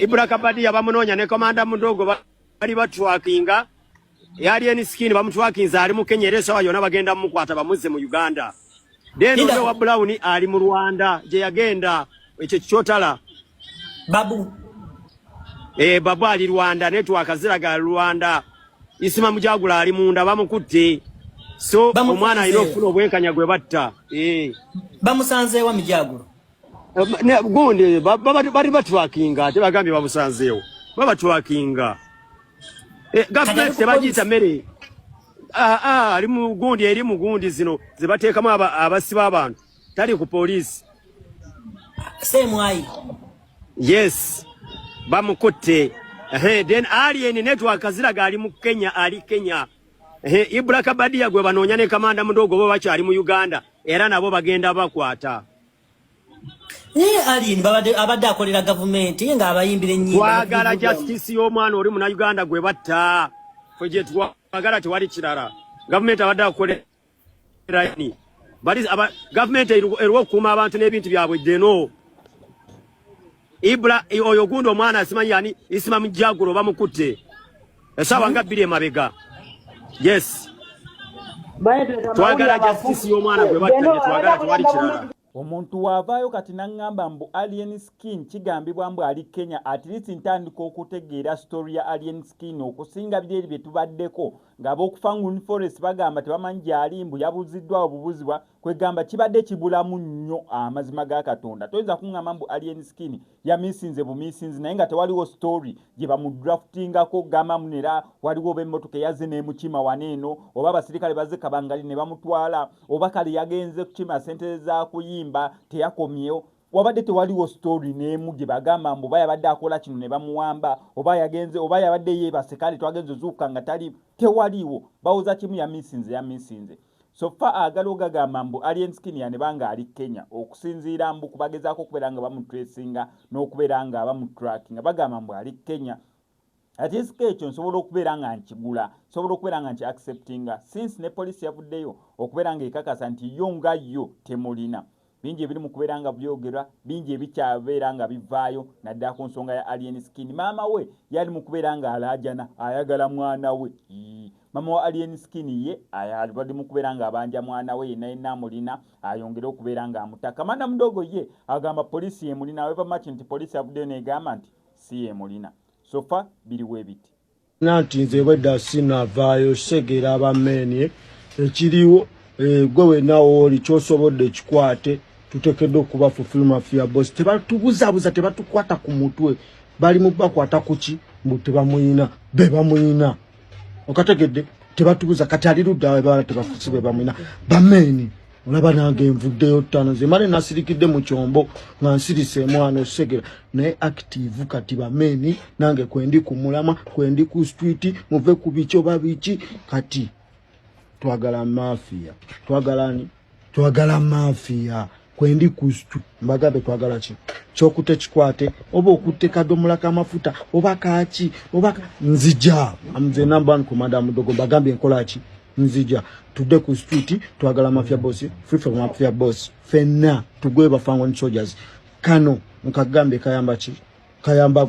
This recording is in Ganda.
Ibra Kabadi abamunonya ne komanda mudogo bali batwakinga Alien Skin bamutwakinza ali mu Kenya ereso wayo nabagenda mukwata bamuze mu Uganda. Deno wa Brown ali mu Rwanda je yagenda ekyo kyotala babu babu ali Rwanda network ziraga Rwanda Isima Mujagula ali munda bamukutte so omwana iro funo bwenkanya gwe batta bamusanzeewa Mujagula ne gundi bari batwakinga tebagambye bamusanzeewo babatwakinga government tebagita mere ali mu gundi eri mu gundi zino zibateekamu abasiba abantu tali ku police semwai yes bamukutte then alien network ziraga ali mu Kenya ali Kenya Ibra Kabadi gwe banonya ne kamanda mudogo bo bakyali mu Uganda era nabo bagenda bakwata alien abadde akolera government nga abayimbire nyingi twagala justice y'omwana oli mu Uganda gwe batta fuje twagala tewali kirala government abadde akolera ni bali government erwo kuma abantu n'ebintu byabwe deno Ibra oyo gundo omwana asimanyi yani Isima Mujagula bamukutte esawa nga bili emabega yes twagala justice y'omwana gwe batta twagala tewali kirala omuntu wavaayo kati nangamba mbu Alien Skin kigambibwa mbu ali Kenya at least ntandika okutegeera story ya Alien Skin okusinga biri bye tubaddeko ng'ab'okufa Nguni Forest bagamba tebamanyi gyali mbu yabuziddwa obubuzibwa kwegamba kibadde kibulamu nnyo amazima ga Katonda toyinza kuŋŋamba mbu Alien Skin yamisinze bumisinzi naye nga tewaliwo story gye bamudraftingako gamba munera waliwo oba emmotoka yazze n'emukima waneeno oba abasirikale bazze Kabangali ne bamutwala oba kale yagenze kukima sente za kuyimba teyakomyewo wabadde tewaliwo story n'emu gye bagamba mbu bayabadde akola kino ne bamuwamba oba yagenze oba yabadde yeebase kale twagenze zuuka nga tali tewaliwo bawoza kimu yamisinze so fa agala ogagamba mbu Alien Skin yanebanga ali Kenya okusinziira mbu kubagezaako okubeera nga bamutracinga n'okubeera nga bamutrackinga bagamba mbu ali Kenya ate isika ekyo nsobola okubeera nga nkigula nsobola okubeera nga nki acceptinga since ne police yavuddeyo okubeera nga ekakasa nti yo nga yo temulina bingi ebiri mu kubeera nga byogerwa bingi ebikyabeera nga bivaayo naddala ku nsonga ya Alien Skin maama we yali mu kubeera nga alaajana ayagala mwana we mama wa Alien Skin ye ayalibadde mu kubeera nga abanja mwana we yenna amulina ayongere okubeera nga amutaka kamanda mudogo ye agamba polisi yemulina weva match nti polisi yavuddeyo negamba nti si yemulina sofa biriwo ebiti nanti nze bwedda sinavaayo segera abameni ekiriwo gwe wenawo oli kyosobodde kikwate tutekedde okuba fulfill mafia boss tebatubuzabuza tebatukwata ku mutwe bali mu bakwata kuki mbu tebamuyina be bamuyina okategedde tebatubuza kati ali luddawe bala tebafusibe bamuyina bameni olaba nange nvuddeyo ttano nze male nasirikidde mu kyombo nga nsirise mwana osegera naye active kati bameni nange kwendi ku mulama kwendi ku street muve ku bicho babiki kati twagala mafia twagala mafia kwendi kustu mbagabe twagala ki kyokute kikwate oba okutte kadomola kamafuta oba kaaki oba nzija amze number 1 komanda mudogo mbagambye nkola ki nzija tudde ku street twagala mafia boss free from mafia boss fenna tugwe bafango ni soldiers kano nkagambe kayamba ki kayamba